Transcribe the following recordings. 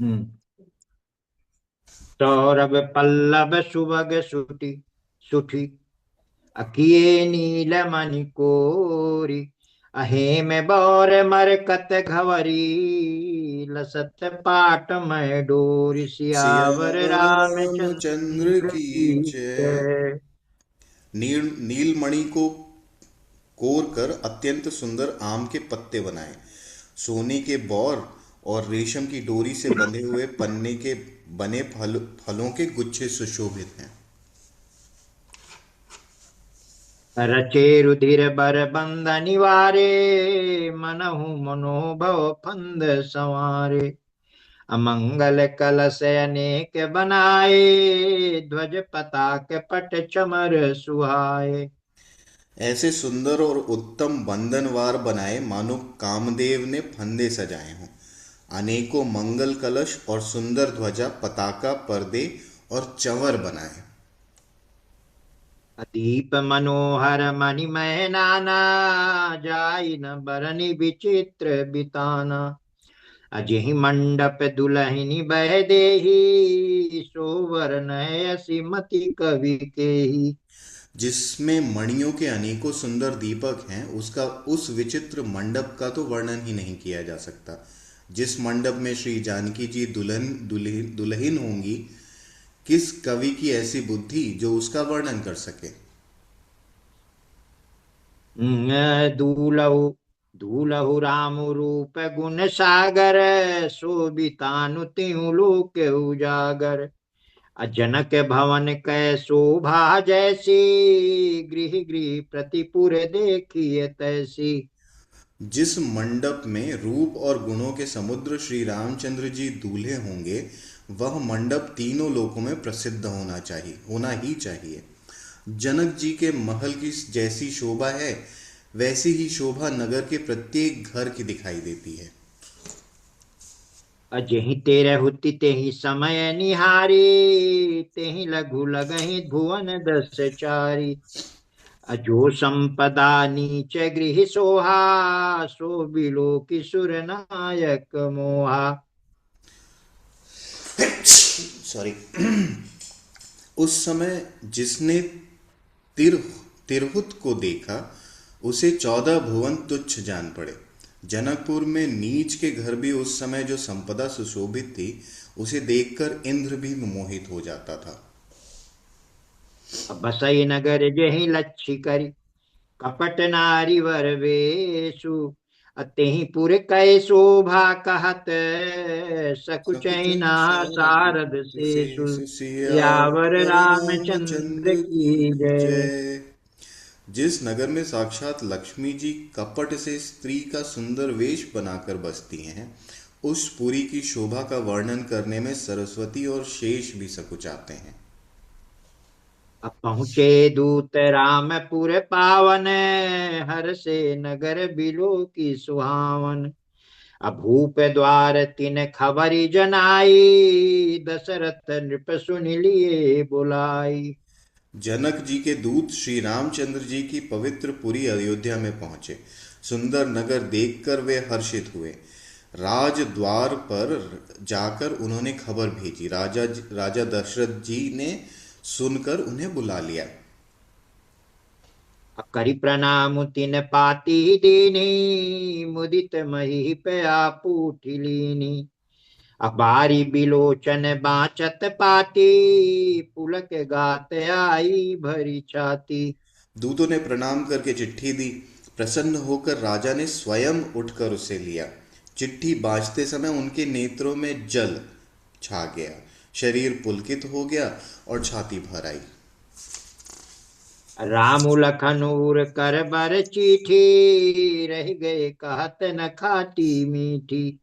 हम्म। सौरभ पल्लव सुभग सुटी सुठी, अकिए नील मणि कोरी, अहे में बौर मरकत घवरी, लसत पाट मैं डोरी, सियावर सियावर रामचंद्र रामचंद्र की की जय। जय। नीलमणि को कोर कर अत्यंत सुंदर आम के पत्ते बनाए। सोने के बौर और रेशम की डोरी से बंधे हुए पन्ने के बने फलों के गुच्छे सुशोभित हैं। रचे रुधिर बर बंध निवारे, मनहु मनोभव फंद संवारे, अमंगल कलश अनेक बनाए, ध्वज पताक पट चमर सुहाए। ऐसे सुंदर और उत्तम बंधनवार बनाए मानो कामदेव ने फंदे सजाए हों। अनेकों मंगल कलश और सुंदर ध्वजा पताका पर्दे और चंवर बनाए। दीप मनोहर मणिमय नाना, जाई न बरनि विचित्र बिताना, अजहि मंडप दुलहिनी बह देही, सोवर नयसि मति कवि केही। जिसमें मणियों के अनेकों सुंदर दीपक हैं, उसका उस विचित्र मंडप का तो वर्णन ही नहीं किया जा सकता। जिस मंडप में श्री जानकी जी दुल्हीन होंगी, किस कवि की ऐसी बुद्धि जो उसका वर्णन कर सके। दूलहु दूलहु राम रूप गुण सागर, शोभितानु तिहु लोक उजागर, अजनक भवन कै शोभा जैसी, गृह गृह प्रतिपुर देखिए तैसी। जिस मंडप में रूप और गुणों के समुद्र श्री रामचंद्र जी दूल्हे होंगे, वह मंडप तीनों लोकों में प्रसिद्ध होना ही चाहिए। जनक जी के महल की जैसी शोभा है, वैसी ही शोभा नगर के प्रत्येक घर की दिखाई देती है। अजहि तेरहुति तेहि समय निहारी, तेहि लघु लगहि भुवन दस चारी, अजो संपदा नीच गृह सोहा, सो बिलो किशोर नायक मोहा। सॉरी। उस समय जिसने तिर तिरहुत को देखा, उसे 14 भुवन तुच्छ जान पड़े। जनकपुर में नीच के घर भी उस समय जो संपदा सुशोभित थी, उसे देखकर इंद्र भी मोहित हो जाता था। बसई नगर जहि लच्छी करी, कपट नारी वर वेशु, अतेहि पुर कै शोभा कहत, सकुच सकुचहि ना सारद सारद शेषु। शेष सियावर सियावर रामचंद्र रामचंद्र की की जय। जय। जिस नगर में साक्षात लक्ष्मी जी कपट से स्त्री का सुंदर वेश बनाकर बसती हैं, उस पुरी की शोभा का वर्णन करने में सरस्वती और शेष भी सकुचाते हैं। अब पहुँचे दूत रामपुर पावन, हर से नगर बिलो की सुहावन, अभूप द्वार तिन खबरी जनाई, दशरथ नृप सुन लिए बुलाई। जनक जी के दूत श्री रामचंद्र जी की पवित्र पुरी अयोध्या में पहुंचे। सुंदर नगर देखकर वे हर्षित हुए। राज द्वार पर जाकर उन्होंने खबर भेजी। राजा दशरथ जी ने सुनकर उन्हें बुला लिया। करि प्रणाम तिन पाती दीनी, मुदित मही पया पूठी लीनी, अबारी बिलोचन बाचत पाती, पुलक गात आई भरी छाती। दूतों ने प्रणाम करके चिट्ठी दी। प्रसन्न होकर राजा ने स्वयं उठकर उसे लिया। चिट्ठी बाजते समय उनके नेत्रों में जल छा गया, शरीर पुलकित हो गया और छाती भर आई। राम लखन उर कर बर चीठी, रह गए कहत न खाटी मीठी,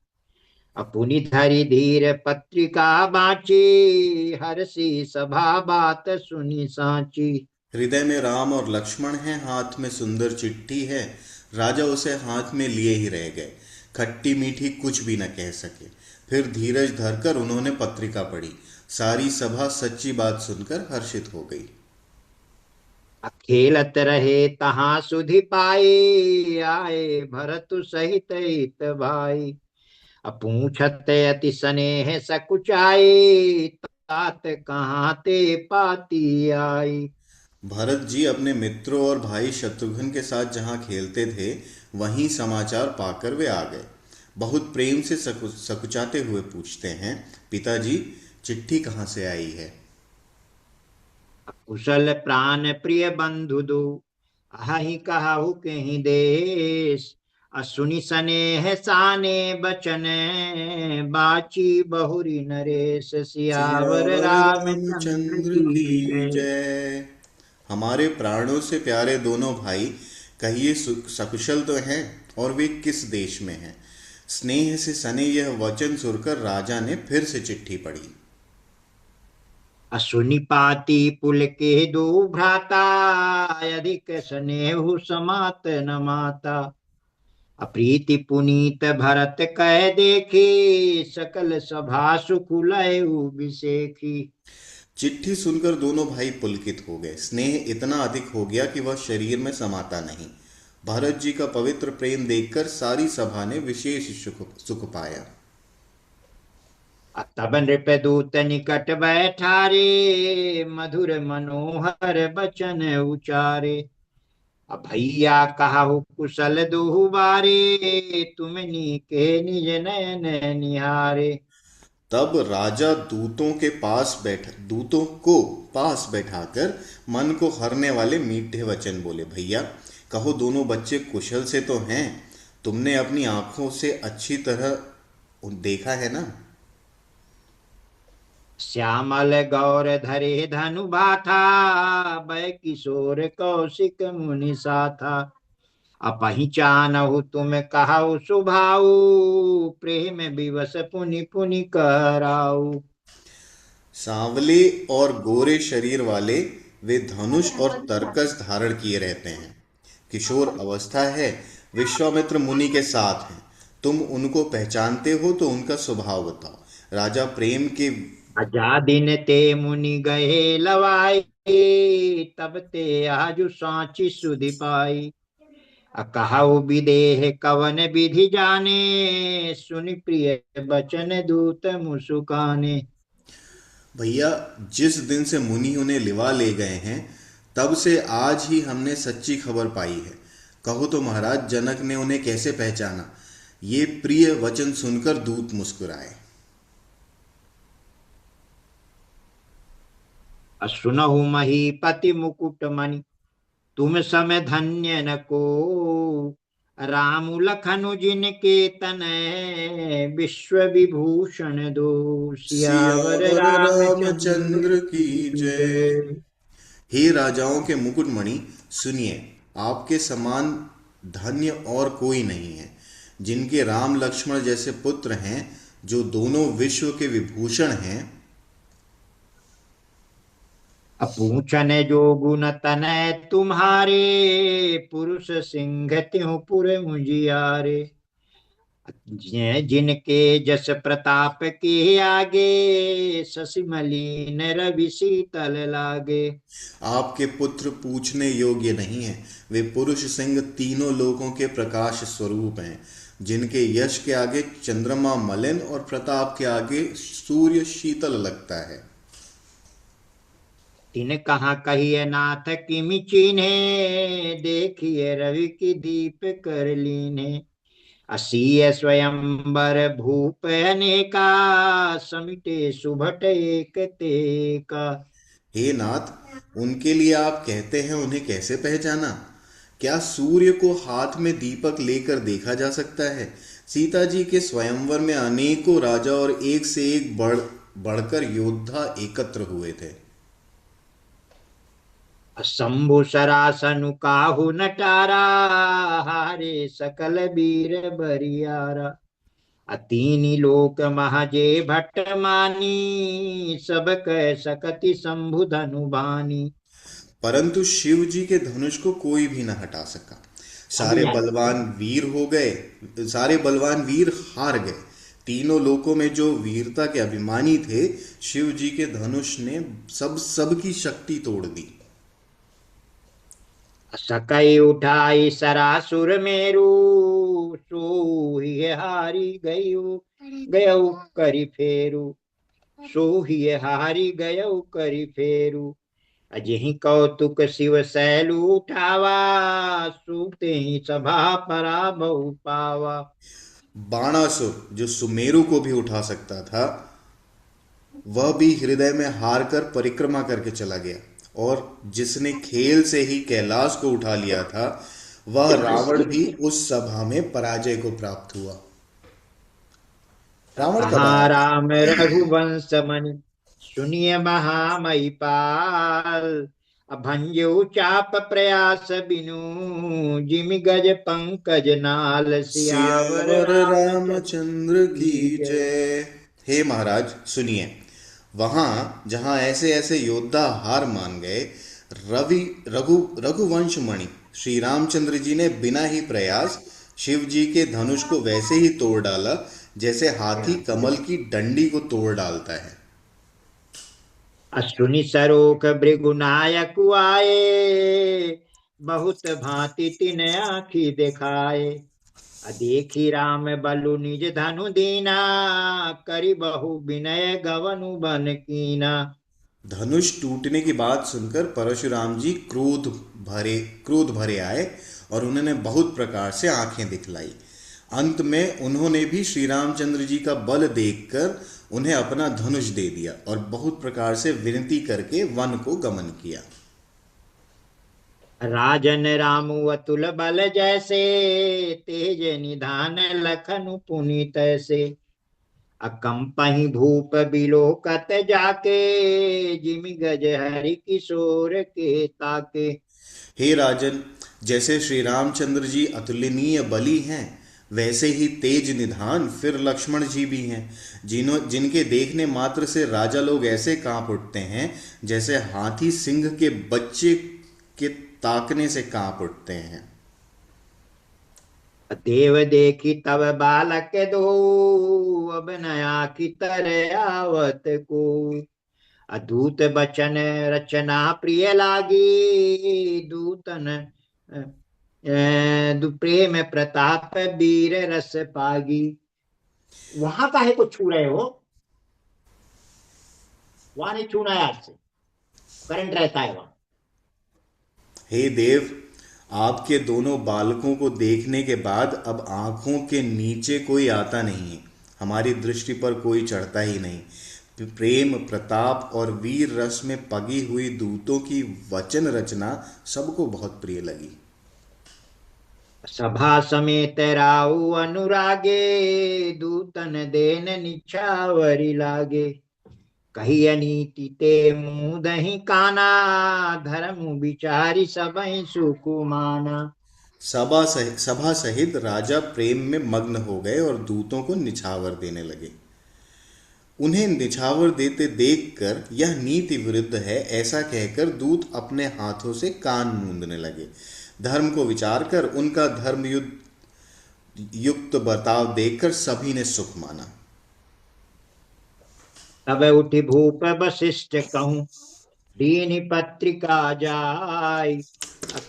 अपुनि धरि धीर पत्रिका बाची, हरषि सभा बात सुनी साची। हृदय में राम और लक्ष्मण हैं, हाथ में सुंदर चिट्ठी है। राजा उसे हाथ में लिए ही रह गए। खट्टी मीठी कुछ भी न कह सके। फिर धीरज धरकर उन्होंने पत्रिका पढ़ी। सारी सभा सच्ची बात सुनकर हर्षित हो गई। खेलत रहे तहाँ सुधि पाई, आए भरत सहित हित भाई, पूछत अति स्नेह सकुचाई, तात कहाँ ते पाती आई। भरत जी अपने मित्रों और भाई शत्रुघ्न के साथ जहाँ खेलते थे वहीं समाचार पाकर वे आ गए। बहुत प्रेम से सकुचाते हुए पूछते हैं, पिताजी, चिट्ठी कहाँ से आई है? कुशल प्राण प्रिय बंधु दो, अहि कहु कहीं देश। असुनि सनेह साने बचन, बाची बहुरी नरेश। सियावर सियावर रामचंद्र रामचंद्र की की जय। जय। हमारे प्राणों से प्यारे दोनों भाई, कहिए सकुशल तो हैं, और वे किस देश में हैं? स्नेह से सने यह वचन सुनकर राजा ने फिर से चिट्ठी पढ़ी। असुनि पाती पुल के दो भ्राता, अधिक स्नेहु समात न माता। अप्रीति पुनीत भरत कह देखी, सकल सभा सुख लय बिसेखी। चिट्ठी सुनकर दोनों भाई पुलकित हो गए। स्नेह इतना अधिक हो गया कि वह शरीर में समाता नहीं। भरत जी का पवित्र प्रेम देखकर सारी सभा ने विशेष सुख सुख पाया। तब नृपदूत निकट बैठारे, मधुर मनोहर बचन उचारे। भैया कहाहु कुशल दुहु बारे, तुमनी के निज नयन निहारे। तब राजा दूतों को पास बैठाकर मन को हरने वाले मीठे वचन बोले। भैया, कहो, दोनों बच्चे कुशल से तो हैं? तुमने अपनी आंखों से अच्छी तरह देखा है ना? श्यामल गौर धरे धनु बाथा, बै किशोर कौशिक मुनि साथा। अपहि चानहु तुम कहाउ सुभाऊ, प्रेम विवश पुनि पुनि कराऊ। सांवले और गोरे शरीर वाले, वे धनुष और तरकस धारण किए रहते हैं। किशोर अवस्था है, विश्वामित्र मुनि के साथ हैं। तुम उनको पहचानते हो तो उनका स्वभाव बताओ। राजा प्रेम के अजादिन ते मुनि गए लवाई, तब ते आजु सांची सुधि पाई। अकहु विदेह कवन विधि जाने, सुनि प्रिय बचन दूत मुसुकाने। भैया, जिस दिन से मुनि उन्हें लिवा ले गए हैं, तब से आज ही हमने सच्ची खबर पाई है। कहो तो महाराज, जनक ने उन्हें कैसे पहचाना? ये प्रिय वचन सुनकर दूत मुस्कुराए। सुनहु महीपति मुकुट मणि, तुम सम धन्य न को। राम लखनु जिनके तनय, विश्व विभूषण दो। सियावर सियावर रामचंद्र रामचंद्र की की जय। जय। हे राजाओं के मुकुटमणि, सुनिए, आपके समान धन्य और कोई नहीं है। जिनके राम लक्ष्मण जैसे पुत्र हैं, जो दोनों विश्व के विभूषण हैं। अपूछन जो गुण तनय तुम्हारे, पुरुष सिंह त्यों पुर मुजियारे। जिनके जस प्रताप के आगे, शशि मलिन रवि शीतल लागे। आपके पुत्र पूछने योग्य नहीं हैं। वे पुरुष सिंह तीनों लोकों के प्रकाश स्वरूप हैं। जिनके यश के आगे चंद्रमा मलिन और प्रताप के आगे सूर्य शीतल लगता है। तिन कहाँ कहिए नाथ किमि चिन्हे, देखिए रवि की दीप कर लीने। असीय स्वयंवर भूप अनेका, समिटे सुभट एक तेका। हे नाथ, उनके लिए आप कहते हैं उन्हें कैसे पहचाना? क्या सूर्य को हाथ में दीपक लेकर देखा जा सकता है? सीता जी के स्वयंवर में अनेकों राजा और एक से एक बढ़कर योद्धा एकत्र हुए थे। शंभु सरासनु काहू नटारा, हारे सकल वीर बरियारा। अतीनी लोक महजे भट्ट मानी, सब कह सकति शंभु धनु बानी। परंतु शिव जी के धनुष को कोई भी न हटा सका। सारे बलवान वीर हार गए। तीनों लोकों में जो वीरता के अभिमानी थे, शिव जी के धनुष ने सब की शक्ति तोड़ दी। सकई उठाई सरासुर मेरु, सोहि हारी गयु गयऊ करी फेरू, सोहिए हारी गयऊ करी फेरू। अजहि कौतुक शिव सैलू उठावा, सूते ही सभा पराभव पावा। बाणासुर जो सुमेरु को भी उठा सकता था, वह भी हृदय में हार कर परिक्रमा करके चला गया। और जिसने खेल से ही कैलाश को उठा लिया था, वह रावण भी उस सभा में पराजय को प्राप्त हुआ। रावण कब आया कहाँ था? राम रघुवंश मणि, सुनिय महामही पाल। अभंजो चाप प्रयास बिनु, जिमि गज पंकज नाल। सियावर सियावर रामचंद्र रामचंद्र की की जय। जय। हे महाराज सुनिए, वहां जहां ऐसे ऐसे योद्धा हार मान गए, रवि रघु रघुवंश मणि श्री रामचंद्र जी ने बिना ही प्रयास शिव जी के धनुष को वैसे ही तोड़ डाला, जैसे हाथी कमल की डंडी को तोड़ डालता है। असुनि सरोख भृगुनायक आए, बहुत भांति तिन आखी दिखाए। देखी राम बलु निज धनु दीना, करी बहु विनय गवनु बन कीना। धनुष टूटने की बात सुनकर परशुराम जी क्रोध भरे आए और उन्होंने बहुत प्रकार से आंखें दिखलाई। अंत में उन्होंने भी श्री रामचंद्र जी का बल देखकर उन्हें अपना धनुष दे दिया और बहुत प्रकार से विनती करके वन को गमन किया। राजन रामु अतुल बल जैसे, तेज निधान लखनु पुनि तैसे। अकंपहि भूप बिलोकत जाके, जिमि गज हरि किशोर के ताके। हे राजन, जैसे श्री रामचंद्र जी अतुलनीय बली हैं, वैसे ही तेज निधान फिर लक्ष्मण जी भी हैं, जिनके देखने मात्र से राजा लोग ऐसे कांप उठते हैं जैसे हाथी सिंह के बच्चे के ताकने से कांप उठते हैं। देव देखी तब बालक दो, अब नया की तरह आवत को। अदूत बचन रचना प्रिय लागी, दूतन प्रेम प्रताप वीर रस पागी। वहां काहे को छू रहे हो? वहां नहीं छूना है, आज से करंट रहता है वहां। हे देव, आपके दोनों बालकों को देखने के बाद अब आंखों के नीचे कोई आता नहीं है, हमारी दृष्टि पर कोई चढ़ता ही नहीं। प्रेम प्रताप और वीर रस में पगी हुई दूतों की वचन रचना सबको बहुत प्रिय लगी। सभा समेत राउ अनुरागे, दूतन देन निछावरी लागे। कही अनीति ते मुँह दही काना, धर्म विचारी सबहि सुकुमाना। सभा सहित राजा प्रेम में मग्न हो गए और दूतों को निछावर देने लगे। उन्हें निछावर देते देखकर यह नीति विरुद्ध है ऐसा कहकर दूत अपने हाथों से कान मूंदने लगे। धर्म को विचार कर उनका धर्म युक्त बर्ताव देखकर सभी ने सुख माना। तब उठि भूप वशिष्ठ कहूँ, दीनि पत्रिका जाय।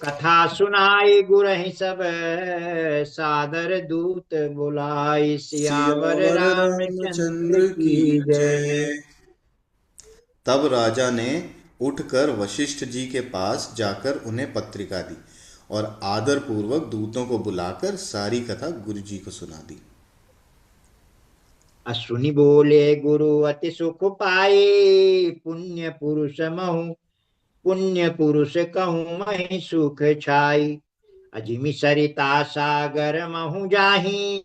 कथा सुनाई गुरहि सब, सादर दूत बुलाई। सियावर सियावर रामचंद्र रामचंद्र की की जय। जय। तब राजा ने उठकर वशिष्ठ जी के पास जाकर उन्हें पत्रिका दी और आदर पूर्वक दूतों को बुलाकर सारी कथा गुरु जी को सुना दी। असुनि बोले गुरु अति सुख पाए, पुण्य पुरुष महु पुण्य पुरुष कहूँ महि सुख छाई। अजिमि सरिता सागर महु जाही,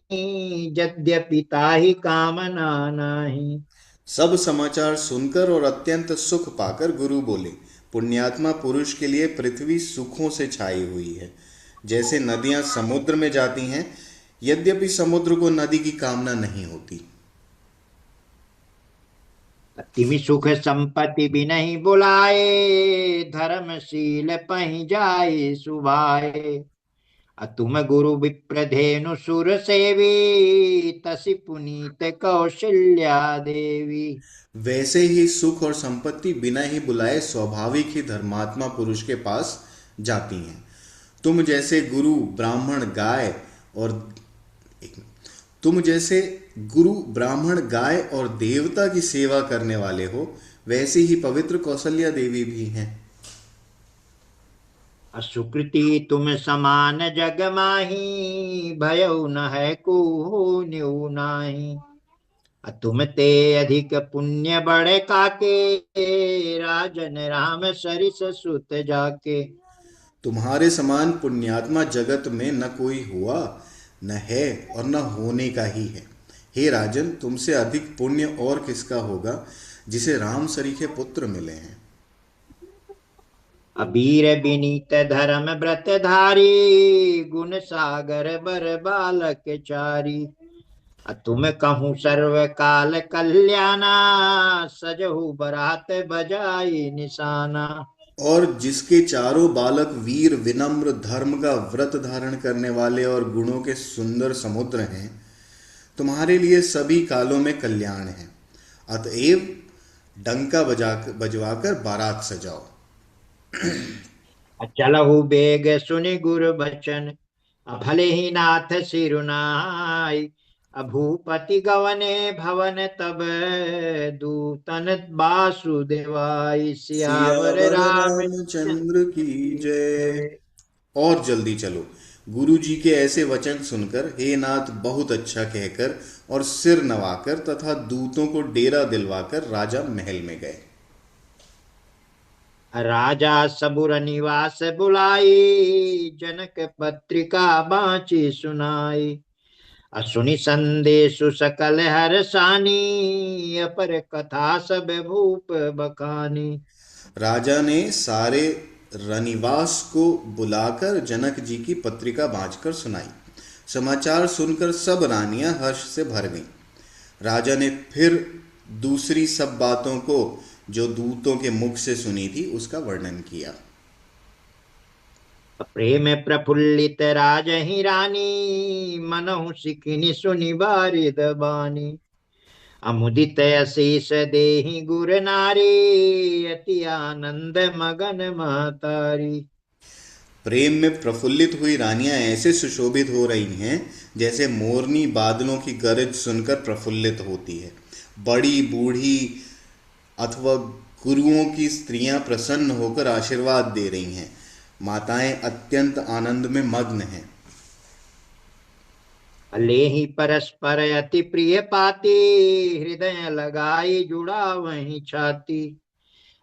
यद्यपि ताहि कामना नाही। सब समाचार सुनकर और अत्यंत सुख पाकर गुरु बोले, पुण्यात्मा पुरुष के लिए पृथ्वी सुखों से छाई हुई है, जैसे नदियां समुद्र में जाती हैं, यद्यपि समुद्र को नदी की कामना नहीं होती। तिमि सुख संपत्ति भी नहीं बुलाए, धर्मशील पहि जाए सुभाए। तुम गुरु विप्रधेनु सुर सेवी, तसि पुनीत कौशल्या देवी। वैसे ही सुख और संपत्ति बिना ही बुलाए स्वाभाविक ही धर्मात्मा पुरुष के पास जाती हैं। तुम जैसे गुरु ब्राह्मण गाय और तुम जैसे गुरु ब्राह्मण गाय और देवता की सेवा करने वाले हो, वैसे ही पवित्र कौशल्या देवी भी हैं। असुकृति तुम समान जग माही, भयउ न है को न्यू नाही। तुम ते अधिक पुण्य बड़े काके, राजन राम सरिस सुत जाके। तुम्हारे समान पुण्यात्मा जगत में न कोई हुआ, न है और न होने का ही है। हे राजन, तुमसे अधिक पुण्य और किसका होगा, जिसे राम सरीखे पुत्र मिले हैं। अबीर विनीत धर्म व्रत धारी, गुण सागर बर बालक चारी। तुम कहूँ सर्व काल कल्याणा, सजहु बरात बजाई निशाना। और जिसके चारों बालक वीर, विनम्र, धर्म का व्रत धारण करने वाले और गुणों के सुंदर समुद्र हैं, तुम्हारे लिए सभी कालों में कल्याण है। अतएव डंका बजवाकर बारात सजाओ। चलहु बेग सुनि गुर बचन, भले ही नाथ सिरुनाई। भूपति गवने भवन तब, दूतन बासुदेवाई। सियावर सियावर रामचंद्र की रामचंद्र जय। जय। और जल्दी चलो। गुरु जी के ऐसे वचन सुनकर हे नाथ बहुत अच्छा कहकर और सिर नवाकर तथा दूतों को डेरा दिलवाकर राजा महल में गए। राजा सबुर निवास बुलाई, जनक पत्रिका बाची सुनाई। असुनि संदेशु सकल हरसानी, अपर कथा सब भूप बखानी। राजा ने सारे रनिवास को बुलाकर जनक जी की पत्रिका बांचकर सुनाई। समाचार सुनकर सब रानियां हर्ष से भर गईं। राजा ने फिर दूसरी सब बातों को जो दूतों के मुख से सुनी थी उसका वर्णन किया। प्रेम प्रफुल्लित राजहि रानी, मनहु सिखिनि सुनि बारिद बानी। अमुदित अशीष देहि गुर नारी, अति आनंद मगन महतारी। प्रेम में प्रफुल्लित हुई रानियां ऐसे सुशोभित हो रही हैं जैसे मोरनी बादलों की गरज सुनकर प्रफुल्लित होती है। बड़ी बूढ़ी अथवा गुरुओं की स्त्रियां प्रसन्न होकर आशीर्वाद दे रही हैं। माताएं अत्यंत आनंद में मग्न हैं। लेहि परस्पर अति प्रिय पाती, हृदय लगाई जुड़ा वही छाती।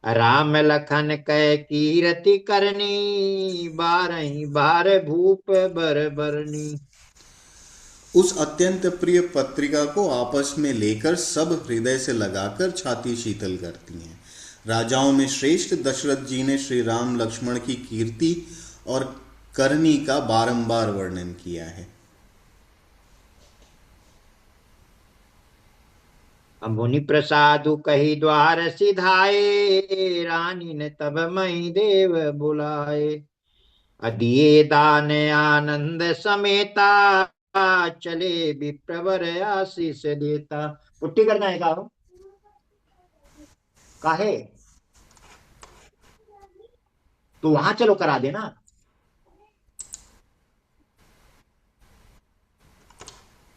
राम लखन कै कीरति करनी, बारही बार भूप बर बरनी। उस अत्यंत प्रिय पत्रिका को आपस में लेकर सब हृदय से लगाकर छाती शीतल करती हैं। राजाओं में श्रेष्ठ दशरथ जी ने श्री राम लक्ष्मण की कीर्ति और करनी का बारंबार वर्णन किया है। मुनि प्रसादु कही द्वार सिधाए, रानी ने तब मही देव बुलाए। दिए दान आनंद समेता, चले विप्रवर आशीष देता। पुट्टी करना है का काहे, तो वहां चलो करा देना।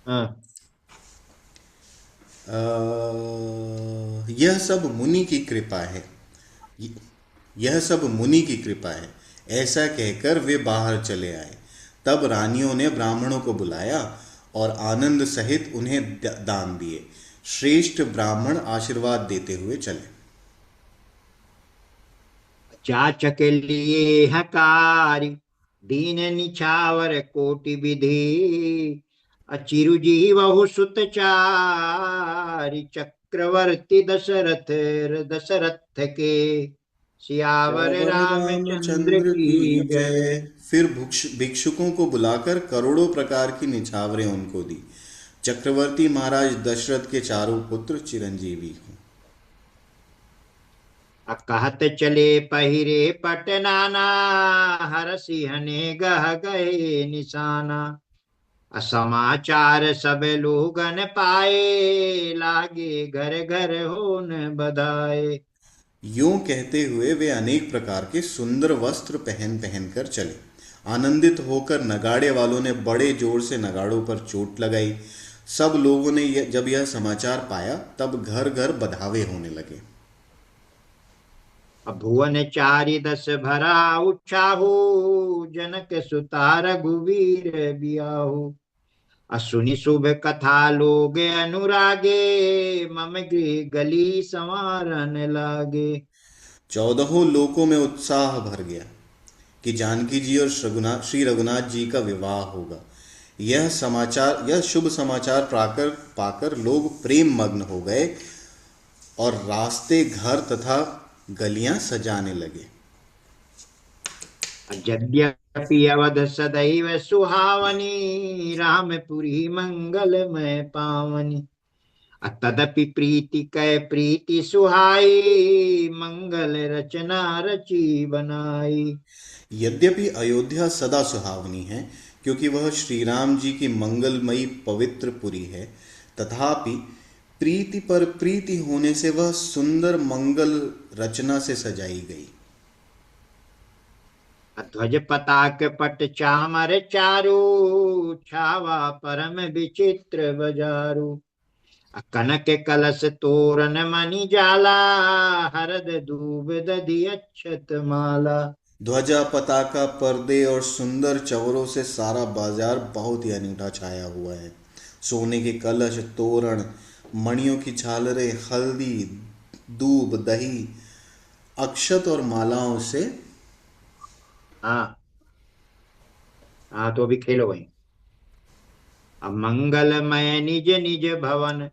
हाँ। यह सब मुनि की कृपा है। यह सब मुनि की कृपा है, ऐसा कहकर वे बाहर चले आए। तब रानियों ने ब्राह्मणों को बुलाया और आनंद सहित उन्हें दान दिए। श्रेष्ठ ब्राह्मण आशीर्वाद देते हुए चले। चाचक लिए हकारी, दीन निछावर कोटि विधि। अचिरुजीवहु सुत चारि, चक्रवर्ती दशरथ दशरथ के। सियावर सियावर रामचंद्र रामचंद्र की की जय। जय। फिर भिक्षुकों को बुलाकर करोड़ों प्रकार की निछावरें उनको दी। चक्रवर्ती महाराज दशरथ के चारों पुत्र चिरंजीवी हों। कहत चले पहिरे पटनाना, हर सिंहने गह गए निशाना। समाचार सब लोगन पाए, लागे घर घर होन बधाए। यूं कहते हुए वे अनेक प्रकार के सुंदर वस्त्र पहन पहन कर चले। आनंदित होकर नगाड़े वालों ने बड़े जोर से नगाड़ों पर चोट लगाई। सब लोगों ने जब यह समाचार पाया तब घर घर बधावे होने लगे। अब भुवन चारि दस भरा उछाहु, जनक सुता रघुवीर बियाहु। असुनि शुभ कथा लोग अनुरागे, मम गृह गली संवारन लागे। चौदहों लोकों में उत्साह भर गया कि जानकी जी और श्री रघुनाथ जी का विवाह होगा। यह शुभ समाचार पाकर पाकर लोग प्रेम मग्न हो गए और रास्ते, घर तथा गलियां सजाने लगे। यद्यपि अवध सदैव सुहावनी, रामपुरी मंगलमय पावनी। तदपि प्रीति कै प्रीति सुहाई, मंगल रचना रची बनाई। यद्यपि अयोध्या सदा सुहावनी है, क्योंकि वह श्री राम जी की मंगलमयी पवित्र पुरी है, तथापि प्रीति पर प्रीति होने से वह सुंदर मंगल रचना से सजाई गई। ध्वज पताक पट चामर चारु, छावा परम विचित्र बजारू। कनक कलश तोरण मणि जाला, हरद दूब दधि अक्षत माला। ध्वजा, पताका, पर्दे और सुंदर चवरों से सारा बाजार बहुत ही अनूठा छाया हुआ है। सोने के कलश, तोरण, मणियों की झालरें, हल्दी, दूब, दही, अक्षत और मालाओं से। हाँ हाँ, तो अभी खेलो वही। अब मंगलमय निज निज भवन,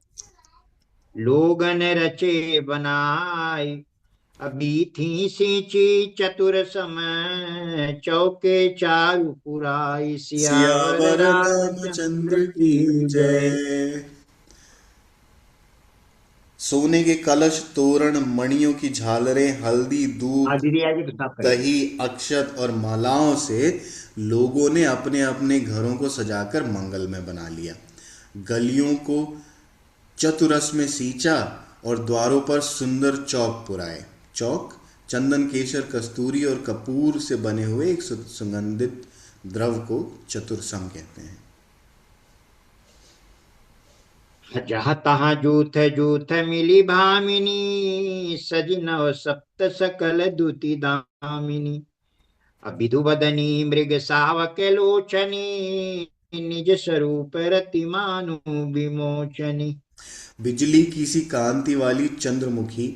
लोगन रचे बनाई। अभी थी सिंची चतुर समय, चौके चारु पुराई। सियावर सियावर रामचंद्र रामचंद्र की की जय। जय। सोने के कलश, तोरण, मणियों की झालरें, हल्दी, हाँ दूध, दीदी आगे तो साफ करेगी। दही, अक्षत और मालाओं से लोगों ने अपने अपने घरों को सजाकर मंगलमय बना लिया। गलियों को चतुरस में सींचा और द्वारों पर सुंदर चौक पुराए। चौक चंदन, केशर, कस्तूरी और कपूर से बने हुए एक सुगंधित द्रव को चतुरसम कहते हैं। जहाँ तहाँ जूथ जूथ मिली भामिनी, सजी नव सप्त सकल दुति दामिनी। अभिधु बदनी मृग सावक लोचनी, निज स्वरूप रति मानु विमोचनी। बिजली की सी कांति वाली चंद्रमुखी,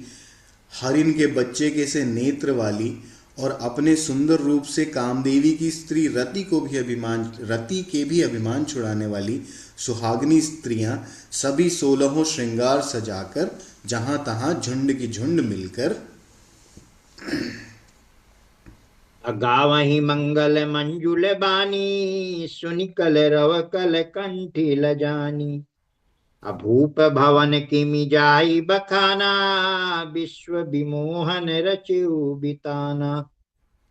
हरिण के बच्चे के से नेत्र वाली और अपने सुंदर रूप से कामदेवी की स्त्री रति के भी अभिमान छुड़ाने वाली सुहागनी स्त्रियां सभी 16 श्रृंगार सजाकर जहां तहां झुंड की झुंड मिलकर गावही मंगल मंजुल बानी, सुनि कल रव कल कंठी लजानी। अभूप भवन किमि जाई बखाना, विश्व विमोहन रचिउ बिताना।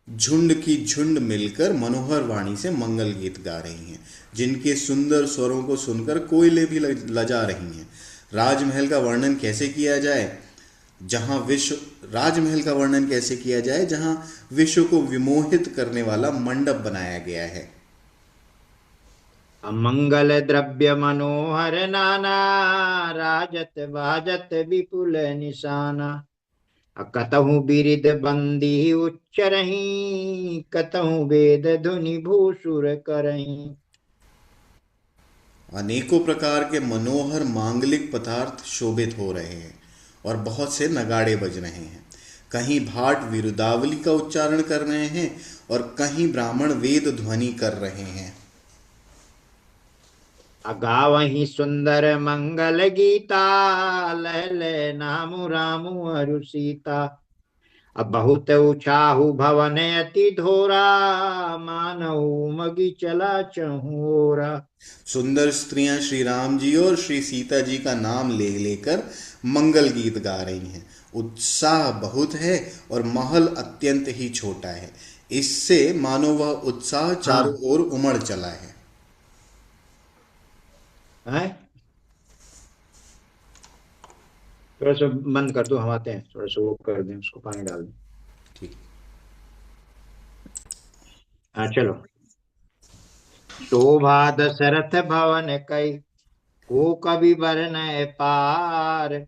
झुंड की झुंड मिलकर मनोहर वाणी से मंगल गीत गा रही हैं, जिनके सुंदर स्वरों को सुनकर कोयले भी लजा रही हैं। राजमहल का वर्णन कैसे किया जाए राजमहल का वर्णन कैसे किया जाए जहां विश्व को विमोहित करने वाला मंडप बनाया गया है। अमंगल द्रव्य मनोहर नाना, राजत बाजत विपुल निशाना। कतहु बिरिद बंदी उच्चरही, कतहु वेद धुनि भूसुर करही। अनेकों प्रकार के मनोहर मांगलिक पदार्थ शोभित हो रहे हैं और बहुत से नगाड़े बज रहे हैं। कहीं भाट विरुदावली का उच्चारण कर रहे हैं और कहीं ब्राह्मण वेद ध्वनि कर रहे हैं। अगावही सुंदर मंगल गीता, लह लह नामु रामु अरु सीता। अब बहुत उछाहु भवन अति धोरा, मानऊ मगी चला चहुओरा। सुंदर स्त्रियां श्री राम जी और श्री सीता जी का नाम ले लेकर मंगल गीत गा रही हैं। उत्साह बहुत है और महल अत्यंत ही छोटा है, इससे मानो वह उत्साह चारों हाँ ओर उमड़ चला है। है, थोड़ा सा बंद कर दो, हम आते हैं, थोड़ा सा वो कर दें, उसको पानी डाल दें। ठीक। हाँ चलो। शोभा दशरथ भवन कई, को कवि बरनय पार।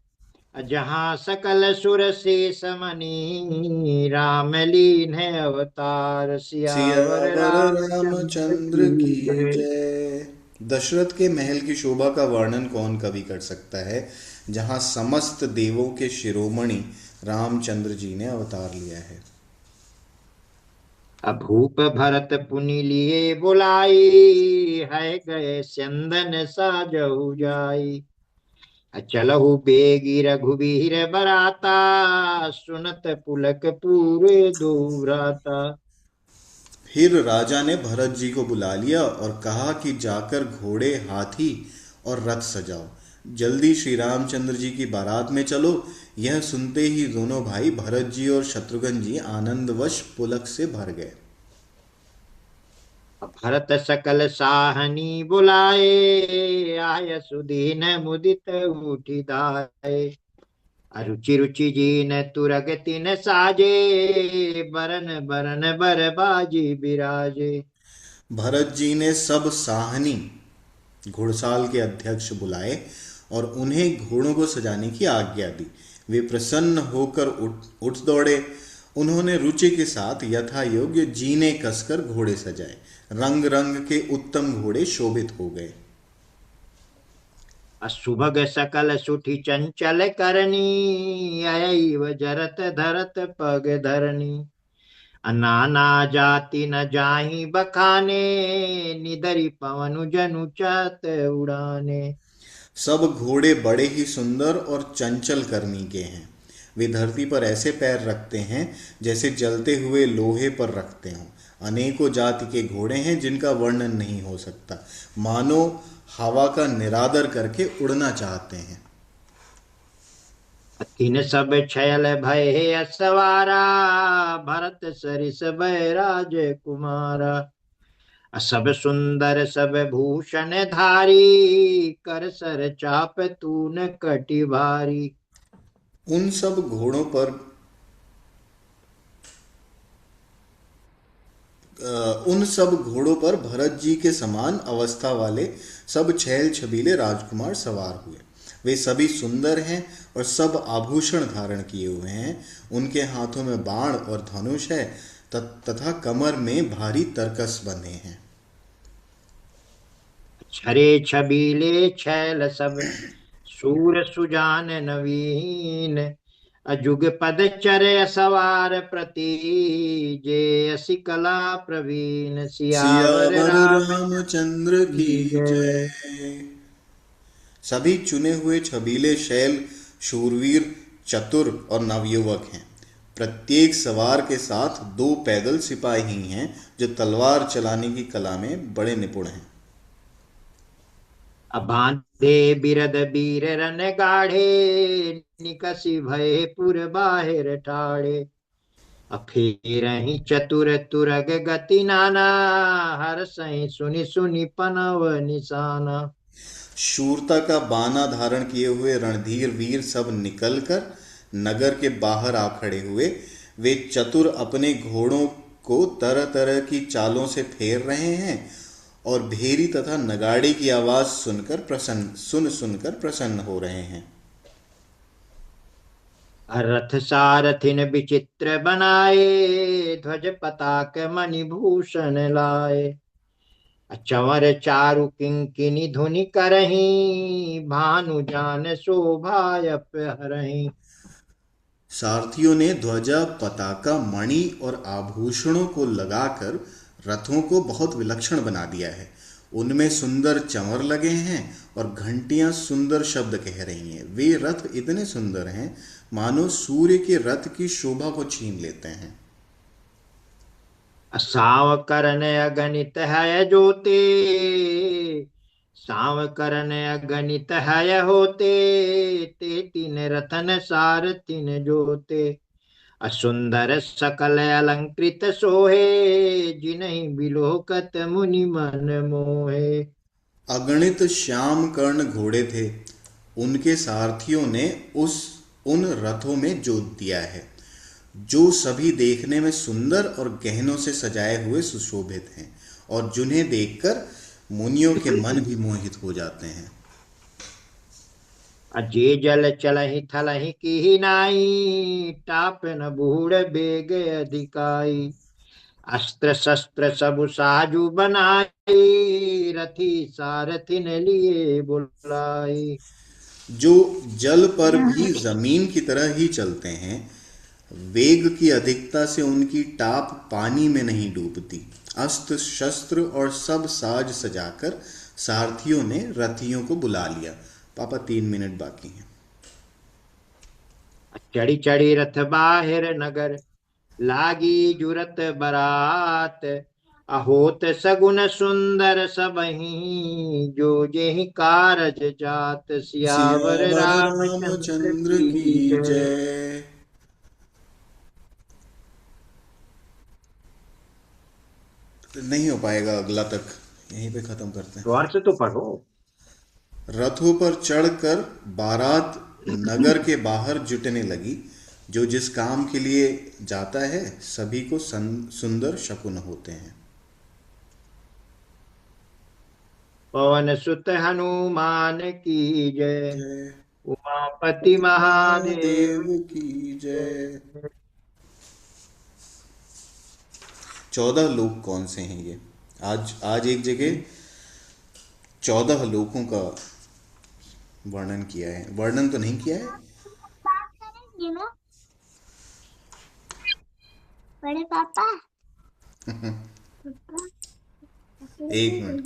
जहाँ सकल सुर से समनी, राम लीन है अवतार। सियावर सियावर रामचंद्र रामचंद्र की की जय। जय। दशरथ के महल की शोभा का वर्णन कौन कवि कर सकता है, जहाँ समस्त देवों के शिरोमणि रामचंद्र जी ने अवतार लिया है। भूप भरत पुनि लिए बुलाई, है गए स्यंदन साजहु जाई। चलहु बेगी रघुवीर बराता, सुनत पुलक पूरे दो भ्राता। फिर राजा ने भरत जी को बुला लिया और कहा कि जाकर घोड़े, हाथी और रथ सजाओ, जल्दी श्री रामचंद्र जी की बारात में चलो। यह सुनते ही दोनों भाई भरत जी और शत्रुघ्न जी आनंदवश पुलक से भर गए। भरत सकल साहनी बुलाए, आय सुदीन मुदित उठी धाये। रुचि रुचि जीन तुरग तिन साजे, बरन बरन बर बाजी बिराजे। भरत जी ने सब साहनी घुड़साल के अध्यक्ष बुलाए और उन्हें घोड़ों को सजाने की आज्ञा दी। वे प्रसन्न होकर उठ दौड़े। उन्होंने रुचि के साथ यथा योग्य जीने कसकर घोड़े सजाए। रंग रंग के उत्तम घोड़े शोभित हो गए। सुभग सकल सुठी चंचल करनी, अयैव जरत धरत पग धरनी। नाना जाति न जाहि बखाने, निदरि पवनु जनु चत उड़ाने। सब घोड़े बड़े ही सुंदर और चंचल करनी के हैं। वे धरती पर ऐसे पैर रखते हैं जैसे जलते हुए लोहे पर रखते हों। अनेकों जाति के घोड़े हैं जिनका वर्णन नहीं हो सकता, मानो हवा का निरादर करके उड़ना चाहते हैं। तिन सब छयल भय असवारा, भरत सरिस बैराज कुमारा। सब सुंदर सब भूषण धारी, कर सर चाप तून कटि भारी। उन सब घोड़ों पर उन सब घोड़ों पर भरत जी के समान अवस्था वाले सब छैल छबीले राजकुमार सवार हुए। वे सभी सुंदर हैं और सब आभूषण धारण किए हुए हैं। उनके हाथों में बाण और धनुष है, तथा कमर में भारी तरकस बंधे हैं। छरे छबीले छैल सब, सूर सुजान नवीन। अजुग पद चर सवार प्रति, जे असी कला प्रवीण। सियावर सियावर रामचंद्र रामचंद्र की की जय। जय। सभी चुने हुए छबीले शैल शूरवीर, चतुर और नवयुवक हैं। प्रत्येक सवार के साथ दो पैदल सिपाही हैं जो तलवार चलाने की कला में बड़े निपुण हैं। बांधे बिरद बीर रन गाढ़े, निकसी भय पुर बाहिर ठाड़े। फेरहि चतुर तुरग गति नाना, हर सही सुनि सुनि पनव निशाना। शूरता का बाना धारण किए हुए रणधीर वीर सब निकलकर नगर के बाहर आ खड़े हुए। वे चतुर अपने घोड़ों को तरह तरह की चालों से फेर रहे हैं और भेरी तथा नगाड़े की आवाज सुनकर प्रसन्न हो रहे हैं। रथ सारथिन विचित्र बनाए, ध्वज पताक मणिभूषण लाए। चंवर चारु किंकिनी धुनि करही, भानु जान शोभायप हरही। सारथियों ने ध्वजा, पताका, मणि और आभूषणों को लगाकर रथों को बहुत विलक्षण बना दिया है। उनमें सुंदर चंवर लगे हैं और घंटियां सुंदर शब्द कह रही हैं। वे रथ इतने सुंदर हैं मानो सूर्य के रथ की शोभा को छीन लेते हैं। साव करन अगणित है जोते, साव करन अगणित है होते। ते तीन रतन सार तीन जोते। असुंदर सकल अलंकृत सोहे, जिनहि बिलोकत मुनि मन मोहे। अगणित श्याम कर्ण घोड़े थे। उनके सारथियों ने उस उन रथों में जोत दिया है, जो सभी देखने में सुंदर और गहनों से सजाए हुए सुशोभित हैं और जिन्हें देखकर मुनियों के मन भी मोहित हो जाते हैं। अजे जल चलहि थलहि की नाई, टापन बूढ़ बेग अधिकाई। अस्त्र शस्त्र सब साजु बनाई, रथी सारथिन लिए बुलाई। जो जल पर भी जमीन की तरह ही चलते हैं, वेग की अधिकता से उनकी टाप पानी में नहीं डूबती। अस्त्र शस्त्र और सब साज सजाकर सारथियों ने रथियों को बुला लिया। पापा 3 मिनट बाकी हैं। चढ़ी चढ़ी रथ बाहिर नगर, लागी जुरत बरात। अहोत सगुन सुंदर सबहि, जो जेहि कारज जात। सियावर सियावर रामचंद्र रामचंद्र की की जय। जय। नहीं हो पाएगा अगला तक, यहीं पे खत्म करते हैं। द्वार से तो पढ़ो। रथों पर चढ़कर बारात नगर के बाहर जुटने लगी। जो जिस काम के लिए जाता है सभी को सुंदर शकुन होते हैं। पवन सुत हनुमान की जय। जय। उमापति महादेव महादेव की की जय। जय। 14 लोक कौन से हैं ये? आज आज एक जगह 14 लोकों का वर्णन किया है, वर्णन तो नहीं किया है। बात करेंगे ना बड़े पापा। पापा, एक मिनट।